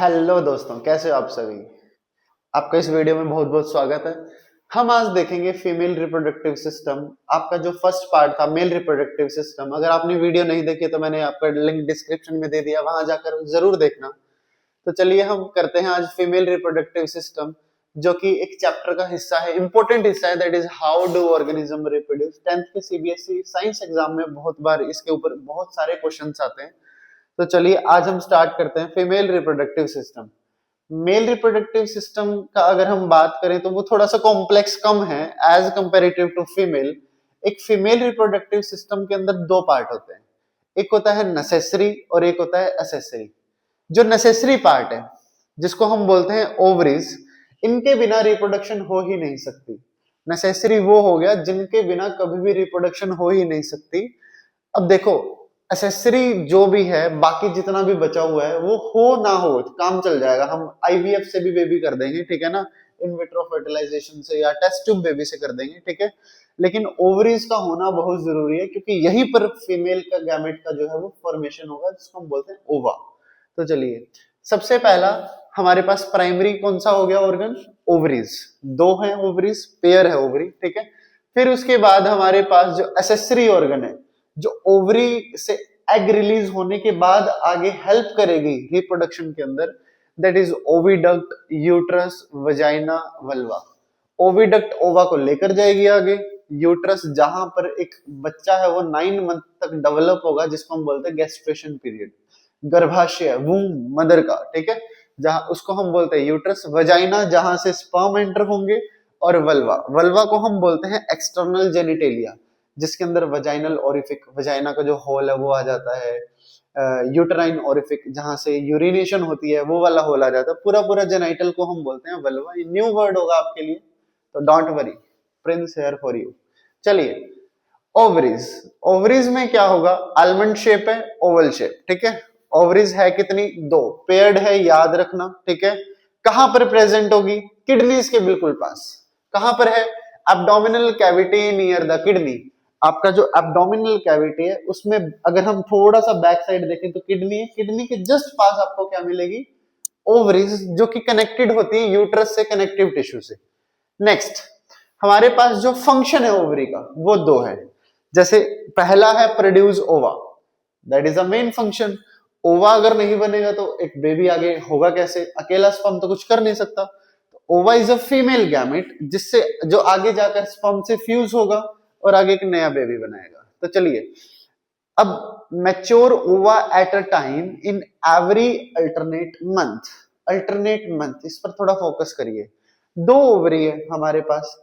Hello दोस्तों, कैसे हो आप सभी। आपका इस वीडियो में बहुत बहुत स्वागत है। हम आज देखेंगे फीमेल रिप्रोडक्टिव सिस्टम। आपका जो फर्स्ट पार्ट था मेल रिप्रोडक्टिव सिस्टम, अगर आपने वीडियो नहीं देखी तो मैंने आपका लिंक डिस्क्रिप्शन में दे दिया, वहां जाकर जरूर देखना। तो चलिए हम करते हैं आज फीमेल रिप्रोडक्टिव सिस्टम, जो कि एक चैप्टर का हिस्सा है, इंपॉर्टेंट हिस्सा है, that is how do organism reproduce. 10th के सीबीएसई साइंस एग्जाम में बहुत बार इसके ऊपर बहुत सारे क्वेश्चंस आते हैं। तो चलिए आज हम स्टार्ट करते हैं female reproductive system. Male reproductive system का अगर हम बात करें तो वो थोड़ा सा कॉम्प्लेक्स कम है एज कंपेरेटिव टू फीमेल। एक फीमेल रिप्रोडक्टिव सिस्टम के अंदर दो पार्ट होते हैं, एक होता है नेसेसरी और एक होता है एसेसरी। जो नेसेसरी पार्ट है, जिसको हम बोलते हैं ओवरीज, इनके बिना रिप्रोडक्शन हो ही नहीं सकती। नेसेसरी वो हो गया जिनके बिना कभी भी रिप्रोडक्शन हो ही नहीं सकती। अब देखो, एसेसरी जो भी है, बाकी जितना भी बचा हुआ है वो हो ना हो काम चल जाएगा। हम आईवीएफ से भी बेबी कर देंगे, ठीक है ना, इन विट्रो फर्टिलाइजेशन से या टेस्ट ट्यूब बेबी से कर देंगे, ठीक है। लेकिन ओवरीज का होना बहुत जरूरी है, क्योंकि यहीं पर फीमेल का गैमेट का जो है वो फॉर्मेशन होगा, जिसको हम बोलते हैं ओवा। तो चलिए, सबसे पहला हमारे पास प्राइमरी कौन सा हो गया ऑर्गन? ओवरीज। दो है ओवरीज, पेयर है ओवरी, ठीक है। फिर उसके बाद हमारे पास जो एसेसरी ऑर्गन है, जो ओवरी से एग रिलीज होने के बाद आगे हेल्प करेगी रिप्रोडक्शन के अंदर, that is oviduct, uterus, vagina, vulva. Oviduct ओवा को लेकर जाएगी आगे। यूट्रस जहां पर एक बच्चा है वो 9 मंथ तक डेवलप होगा, जिसको हम बोलते हैं गेस्ट्रेशन पीरियड, गर्भाशय, वूम मदर का, ठीक है, जहां उसको हम बोलते हैं यूट्रस। वजाइना जहां से स्पर्म एंटर होंगे, और वल्वा, वल्वा को हम बोलते हैं एक्सटर्नल जेनिटेलिया, जिसके अंदर वजाइनल ओरिफिक, वजाइना का जो होल है वो आ जाता है। यूटराइन ओरिफिक, जहां से यूरिनेशन होती है, वो वाला होल आ जाता है। पूरा पूरा जेनाइटल को हम बोलते हैं वल्वा। ये न्यू वर्ड होगा आपके लिए, तो don't worry, Prince here for you. चलिए, ओवरीज। ओवरीज में क्या होगा? आलमंड शेप है, ओवल शेप, ठीक है। ओवरीज है कितनी? दो। पेयर्ड है, याद रखना, ठीक है। कहां पर प्रेजेंट होगी? किडनीज के बिल्कुल पास। कहां पर है? Abdominal cavity near the kidney. आपका जो एब्डोमिनल कैविटी है उसमें अगर हम थोड़ा सा बैक साइड देखें तो किडनी है, किडनी के जस्ट पास आपको क्या मिलेगी? ओवरीज, जो कि कनेक्टेड होती है यूट्रस से, कनेक्टिव टिश्यू से। नेक्स्ट, हमारे पास जो फंक्शन है ओवरी का वो दो है। जैसे पहला है प्रोड्यूस ओवा, that is a main function. ओवा अगर नहीं बनेगा तो एक बेबी आगे होगा कैसे? अकेला स्पर्म तो कुछ कर नहीं सकता। तो ओवा इज अ फीमेल गैमेट, जिससे जो आगे जाकर स्पर्म से फ्यूज होगा और आगे एक नया बेबी बनाएगा। तो चलिए, अब मैच्योर ओवा at a time in every alternate month. Alternate month, इस पर थोड़ा फोकस करिए। दो ओवरी है हमारे पास,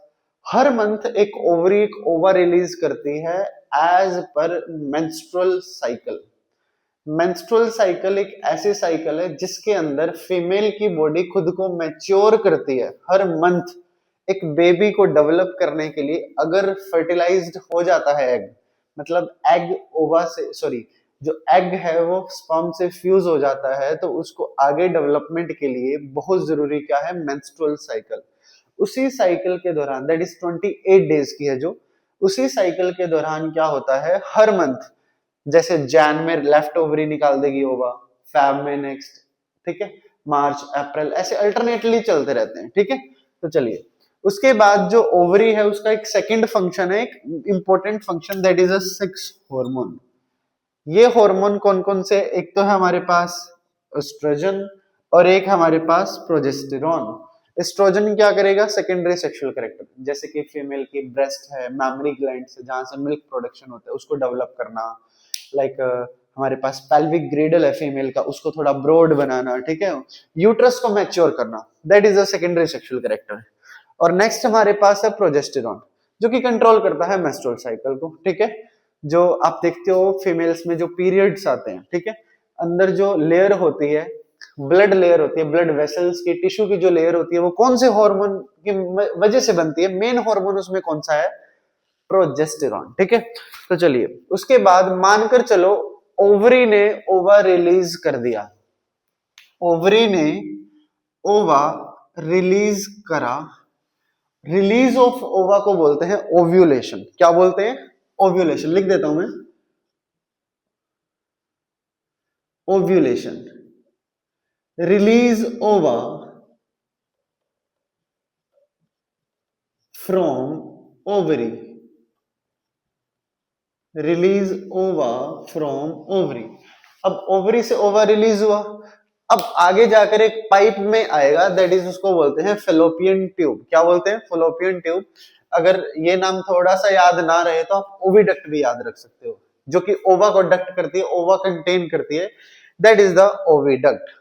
हर मंथ एक ओवरी एक ओवा रिलीज करती है as per menstrual cycle. Menstrual cycle एक ऐसी साइकिल है जिसके अंदर फीमेल की बॉडी खुद को मैच्योर करती है हर मंथ। एक बेबी को डेवलप करने के लिए अगर फर्टिलाइज्ड हो जाता है एग, मतलब एग ओवा से, सॉरी, जो एग है वो स्पर्म से फ्यूज हो जाता है, तो उसको आगे डेवलपमेंट के लिए बहुत जरूरी क्या है? Menstrual cycle. उसी साइकिल के दौरान, दैट इज 28 डेज की है जो, उसी साइकिल के दौरान क्या होता है? हर मंथ, जैसे जैन में लेफ्ट ओवरी निकाल देगी ओवा, फैब में नेक्स्ट, ठीक है, मार्च, अप्रैल, ऐसे अल्टरनेटली चलते रहते हैं, ठीक है। तो चलिए, उसके बाद जो ओवरी है उसका एक सेकंड फंक्शन है, एक important function, that is a sex hormone. ये हार्मोन कौन कौन से? एक तो है हमारे पास एस्ट्रोजन, और एक हमारे पास प्रोजेस्टेरॉन। एस्ट्रोजन क्या करेगा? सेकेंडरी सेक्सुअल कैरेक्टर, जैसे कि फीमेल की ब्रेस्ट है, मैमरी ग्लैंड से जहां से मिल्क प्रोडक्शन होता है उसको डेवलप करना। लाइक हमारे पास पेल्विक ग्रेडल है फीमेल का, उसको थोड़ा ब्रॉड बनाना, ठीक है। यूट्रस को मैच्योर करना, that is a secondary sexual character. और नेक्स्ट हमारे पास है प्रोजेस्टेरॉन, जो कि कंट्रोल करता है मेंस्ट्रुअल साइकिल को, ठीक है। जो आप देखते हो फीमेल्स में जो पीरियड्स आते हैं, ठीक है, अंदर जो लेयर होती है, ब्लड लेयर होती है, ब्लड वेसल्स की, टिश्यू की जो लेयर होती है, वो कौन से हार्मोन की वजह से बनती है? मेन हार्मोन उसमें कौन सा है? प्रोजेस्टेरॉन, ठीक है। तो चलिए, उसके बाद मानकर चलो ओवरी ने ओवा रिलीज कर दिया, ओवरी ने ओवा रिलीज करा। रिलीज ऑफ ओवा को बोलते हैं ओव्यूलेशन। क्या बोलते हैं? ओव्यूलेशन। लिख देता हूं मैं, ओव्यूलेशन। रिलीज ओवा फ्रॉम ओवरी, रिलीज ओवा फ्रॉम ओवरी। अब ओवरी से ओवा रिलीज हुआ, अब आगे जाकर एक पाइप में आएगा, दैट इज उसको बोलते हैं फेलोपियन ट्यूब। क्या बोलते हैं? Fallopian tube. अगर ये नाम थोड़ा सा याद ना रहे तो आप ओविडक्ट भी याद रख सकते हो, जो कि ओवा को डक्ट करती है, ओवा कंटेन करती है, that is the oviduct.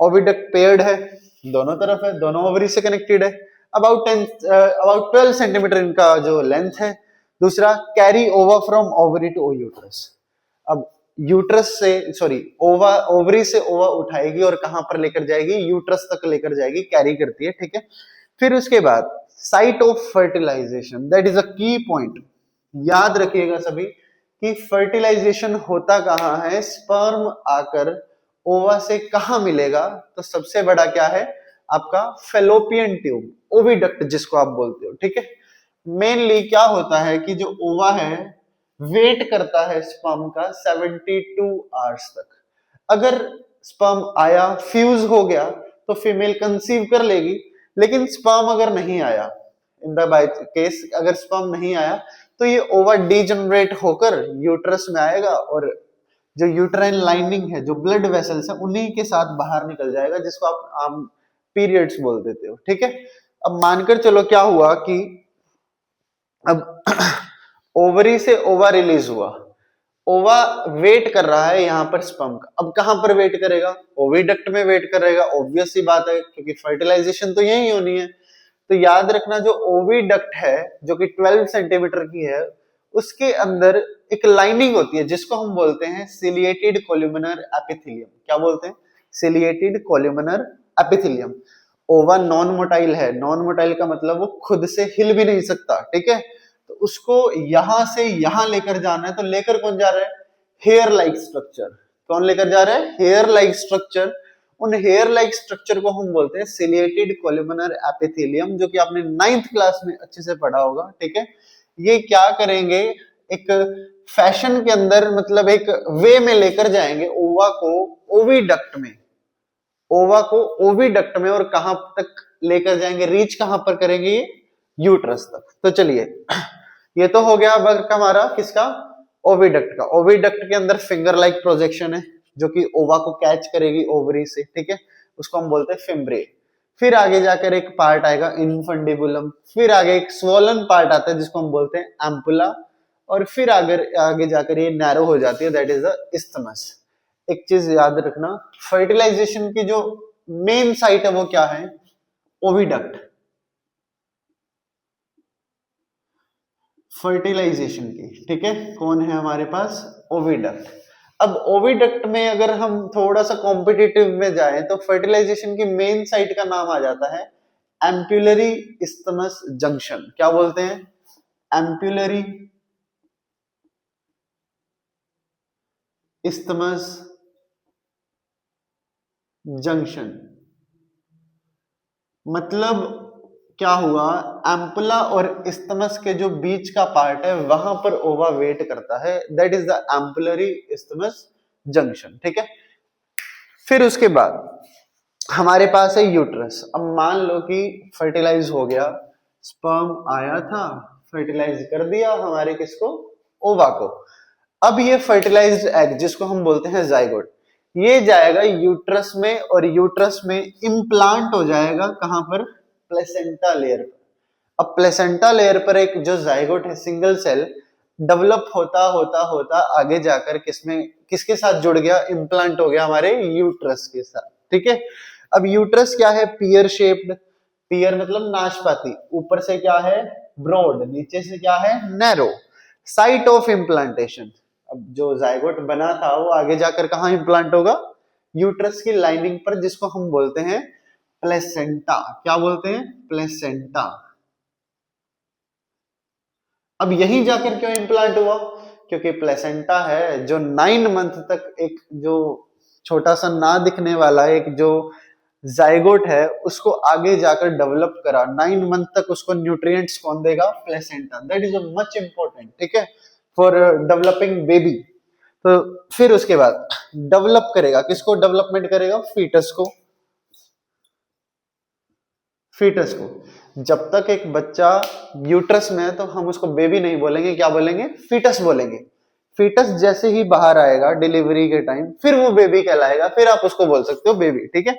Oviduct paired है, दोनों तरफ है, दोनों ओवरी से कनेक्टेड है। अबाउट 12 सेंटीमीटर इनका जो लेंथ है। दूसरा, कैरी ओवा फ्रॉम ओवरी टू यूट्रस। अब यूट्रस से सॉरी ओवा, ओवरी से ओवा उठाएगी और कहां पर लेकर जाएगी? यूट्रस तक लेकर जाएगी, कैरी करती है, ठीक है। फिर उसके बाद site of fertilization, that is a key point. याद रखिएगा सभी कि फर्टिलाइजेशन होता कहां है? स्पर्म आकर ओवा से कहां मिलेगा? तो सबसे बड़ा क्या है? आपका फेलोपियन ट्यूब, ओविडक्ट जिसको आप बोलते हो, ठीक है। मेनली क्या होता है कि जो ओवा है वेट करता है स्पर्म का 72 आवर्स तक। अगर स्पर्म आया, फ्यूज हो गया, तो फीमेल कंसीव कर लेगी। लेकिन स्पर्म अगर नहीं आया, इन द बाय केस अगर स्पर्म नहीं आया, तो ये ओवा डीजनरेट होकर यूट्रस में आएगा और जो यूट्राइन लाइनिंग है, जो ब्लड वेसल्स है, उन्हीं के साथ बाहर निकल जाएगा, जिसको आप आम पीरियड्स बोल देते हो, ठीक है। अब मानकर चलो क्या हुआ कि अब ओवरी से ओवा रिलीज हुआ, ओवा वेट कर रहा है यहां पर स्पर्म का। अब कहां पर वेट करेगा? ओविडक्ट में वेट करेगा, ऑब्वियस सी बात है, क्योंकि फर्टिलाइजेशन तो यही होनी है। तो याद रखना, जो ओविडक्ट है जो कि 12 सेंटीमीटर की है, उसके अंदर एक लाइनिंग होती है जिसको हम बोलते हैं सिलिएटेड कोल्यूमिनर एपिथेलियम। क्या बोलते हैं? Ciliated columnar epithelium. Ova non motile है, नॉन मोटाइल का मतलब वो खुद से हिल भी नहीं सकता, ठीक है। तो उसको यहां से यहां लेकर जाना है, तो लेकर कौन जा रहा है? Hair like structure. कौन लेकर जा रहा है? Hair like structure. उन हेयर लाइक स्ट्रक्चर को हम बोलते हैं सिलिएटेड कोल्यूमिनर एपिथेलियम, जो कि आपने 9th क्लास में अच्छे से पढ़ा होगा, ठीक है। ये क्या करेंगे? एक फैशन के अंदर, मतलब एक वे में लेकर जाएंगे ओवा को ओविडक्ट में, ओवा को ओविडक्ट में, और कहां तक लेकर जाएंगे? रीच कहां पर करेंगे? ये यूट्रस तक। तो चलिए, ये तो हो गया वर्क हमारा किसका? ओविडक्ट का। ओविडक्ट के अंदर फिंगर लाइक प्रोजेक्शन है जो कि ओवा को कैच करेगी ओवरी से, ठीक है। उसको हम बोलते हैं फिम्ब्रे। फिर आगे जाकर एक पार्ट आएगा इनफंडिबुलम, फिर आगे एक स्वोलन पार्ट आता है जिसको हम बोलते हैं एम्पुला, और फिर आगे जाकर ये नैरो हो जाती है, दैट इज द इस्थमस। एक चीज याद रखना, फर्टिलाइजेशन की जो मेन साइट है वो क्या है? ओविडक्ट। फर्टिलाइजेशन की, ठीक है, कौन है हमारे पास? ओविडक्ट। अब ओविडक्ट में अगर हम थोड़ा सा कॉम्पिटिटिव में जाएं तो फर्टिलाइजेशन की मेन साइट का नाम आ जाता है एम्पुलरी इस्थमस जंक्शन। क्या बोलते हैं? Ampullary isthmus junction. मतलब क्या हुआ? एम्पुला और इस्थमस के जो बीच का पार्ट है वहां पर ओवा वेट करता है, that is the ampullary isthmus junction, ठीक है। फिर उसके बाद हमारे पास है यूट्रस। अब मान लो कि फर्टिलाइज हो गया, स्पर्म आया था, फर्टिलाइज कर दिया हमारे किसको? ओवा को। अब ये फर्टिलाइज्ड एग जिसको हम बोलते हैं जाइगोट, ये जाएगा यूट्रस में, और यूट्रस में इम्प्लांट हो जाएगा कहां पर? प्लेसेंटा लेयर पर। अब प्लेसेंटा लेयर पर एक जो जाइगोट है, सिंगल सेल, डेवलप होता होता होता आगे जाकर किसमें, किसके साथ जुड़ गया? इम्प्लांट हो गया हमारे यूट्रस के साथ, ठीक है। अब यूट्रस क्या है? Pear shaped. पियर मतलब नाशपाती। ऊपर से क्या है? ब्रॉड। नीचे से क्या है? नैरो। साइट ऑफ इम्प्लांटेशन, अब जो जाइगोट बना था वो आगे जाकर कहां इम्प्लांट होगा? यूट्रस की लाइनिंग पर, जिसको हम बोलते हैं प्लेसेंटा। क्या बोलते हैं? प्लेसेंटा। अब यहीं जाकर क्यों इम्प्लांट हुआ? क्योंकि प्लेसेंटा है जो 9 मंथ तक एक जो छोटा सा ना दिखने वाला एक जो जाइगोट है उसको आगे जाकर डेवलप करा। 9 मंथ तक उसको न्यूट्रिएंट्स कौन देगा? Placenta. That is much important, ठीक है, फॉर डेवलपिंग बेबी। तो फिर उसके बाद डेवलप करेगा, किसको डेवलपमेंट करेगा? फीटस को। फीटस को। जब तक एक बच्चा यूट्रस में है तो हम उसको बेबी नहीं बोलेंगे, क्या बोलेंगे? फीटस बोलेंगे। फीटस जैसे ही बाहर आएगा डिलीवरी के टाइम, फिर वो बेबी कहलाएगा, फिर आप उसको बोल सकते हो बेबी, ठीक है।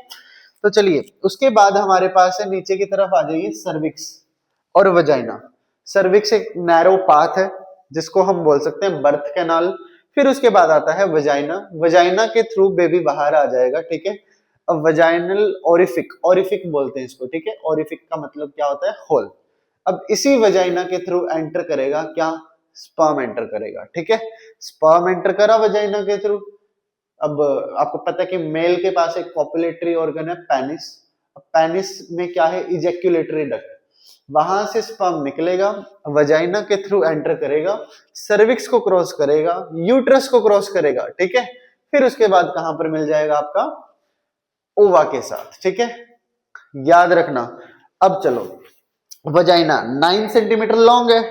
तो चलिए, उसके बाद हमारे पास है, नीचे की तरफ आ जाइए, सर्विक्स और वजाइना। सर्विक्स एक नैरो पाथ है जिसको हम बोल सकते हैं बर्थ कैनाल। फिर उसके बाद आता है वजाइना। वजाइना के थ्रू बेबी बाहर आ जाएगा, ठीक है। अब वजाइनल ओरिफिक, ओरिफिक बोलते हैं इसको, ठीक है। ओरिफिक का मतलब क्या होता है? होल। अब इसी वजाइना के थ्रू एंटर करेगा क्या? स्पर्म एंटर करेगा, ठीक है। स्पर्म एंटर करा वजाइना के थ्रू। अब आपको पता है कि मेल के पास एक कॉपुलेटरी ऑर्गन है, पेनिस। अब पेनिस में क्या है? Ejaculatory duct. वहां से स्पर्म निकलेगा, वजाइना के थ्रू एंटर करेगा, सर्विक्स को क्रॉस करेगा, यूट्रस को क्रॉस करेगा, ठीक है। फिर उसके बाद कहां पर मिल जाएगा? आपका ओवा के साथ, ठीक है। याद रखना। अब चलो, वजाइना 9 सेंटीमीटर लॉन्ग है,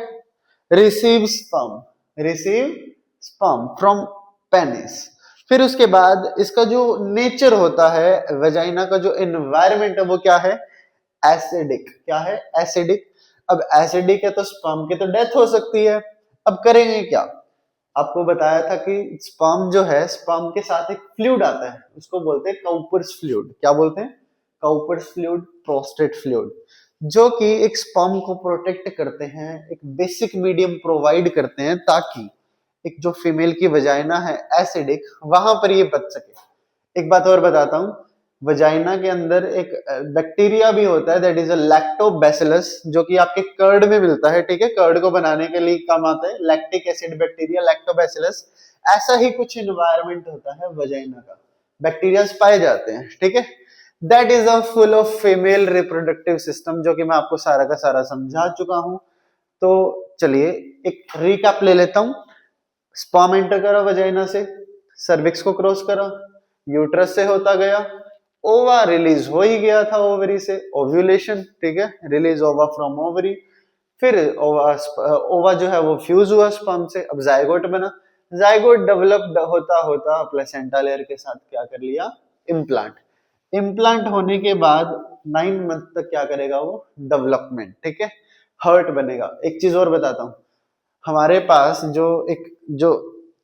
receive sperm, receive sperm from penis. फिर उसके बाद इसका जो नेचर होता है, वजाइना का जो एनवायरमेंट है वो क्या है? एसिडिक। क्या है? एसिडिक। अब एसिडिक है तो स्पर्म की तो डेथ हो सकती है। अब करेंगे क्या? आपको बताया था कि स्पर्म जो है, स्पर्म के साथ एक फ्लूइड आता है, उसको बोलते हैं काउपर्स फ्लूइड। क्या बोलते हैं? काउपर्स फ्लूइड, प्रोस्टेट फ्लूइड, जो कि एक स्पर्म को प्रोटेक्ट करते हैं, एक बेसिक मीडियम प्रोवाइड करते हैं ताकि एक जो फीमेल की वजाइना है एसिडिक, वहां पर ये बच सके। एक बात और बताता हूं, वजाइना के अंदर एक बैक्टीरिया भी होता है, दैट इज अ लैक्टोबैसिलस, जो कि आपके कर्ड में मिलता है, ठीक है। कर्ड को बनाने के लिए काम आता है, लैक्टिक एसिड बैक्टीरिया, लैक्टोबैसिलस। ऐसा ही कुछ एनवायरनमेंट होता है वजाइना का, बैक्टीरिया पाए जाते हैं, ठीक है। That is a full of female reproductive system, जो कि मैं आपको सारा का सारा समझा चुका हूं। तो चलिए एक रिकैप ले लेता हूं। स्पर्म एंटर करा वजाइना से, सर्विक्स को क्रॉस करा, यूट्रस से होता गया, ओवा रिलीज हो ही गया था ओवरी से, ओव्यूलेशन, ठीक है, रिलीज ओवा फ्रॉम ओवरी। फिर ओवा जो है वो फ्यूज हुआ स्पर्म से, अब जायगोट बना। जायगोट डेवलप होता होता प्लेसेंटा लेयर के साथ क्या कर लिया? इम्प्लांट। इम्प्लांट होने के बाद 9 मंथ तक क्या करेगा वो? डेवलपमेंट, ठीक है। हर्ट बनेगा। एक चीज और बताता हूँ, हमारे पास जो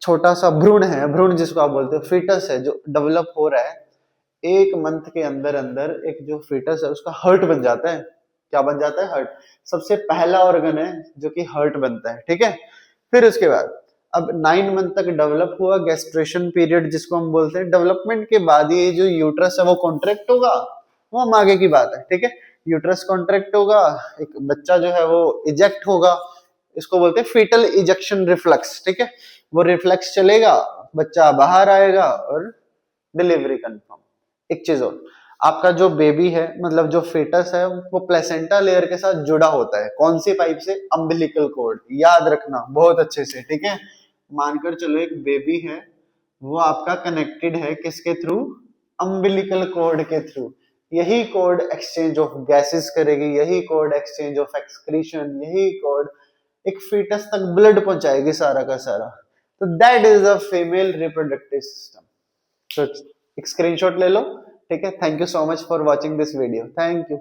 छोटा सा भ्रूण है, भ्रूण जिसको आप बोलते हो फीटस है, जो डेवलप हो रहा है, 1 मंथ के अंदर अंदर एक जो फीटस है उसका हर्ट बन जाता है। क्या बन जाता है? हर्ट। सबसे पहला ऑर्गन है जो कि हर्ट बनता है, ठीक है। फिर उसके बाद अब 9 मंथ तक डेवलप हुआ, गेस्ट्रेशन पीरियड जिसको हम बोलते हैं। डेवलपमेंट के बाद ये जो यूट्रस है वो कॉन्ट्रैक्ट होगा, वो हम आगे की बात है, ठीक है। यूट्रस कॉन्ट्रैक्ट होगा, एक बच्चा जो है वो इजेक्ट होगा, इसको बोलते हैं फीटल इजेक्शन रिफ्लक्स, ठीक है। वो रिफ्लेक्स चलेगा, बच्चा बाहर आएगा और डिलीवरी कंफर्म। एक चीज और, आपका जो बेबी है, मतलब जो fetus है, वो प्लेसेंटा लेयर के साथ जुड़ा होता है। कौन सी पाइप से? Umbilical cord. याद रखना बहुत अच्छे से, ठीक है। मानकर चलो एक बेबी है, वो आपका कनेक्टेड है किसके थ्रू? अम्बिलिकल कॉर्ड के थ्रू। यही कॉर्ड एक्सचेंज ऑफ गैसेस करेगी, यही कॉर्ड एक्सचेंज ऑफ एक्सक्रीशन, यही कॉर्ड एक फीटस तक ब्लड पहुंचाएगी सारा का सारा। तो that is a female reproductive system. तो एक स्क्रीनशॉट ले लो, ठीक है। Thank you so much for watching this video, thank you.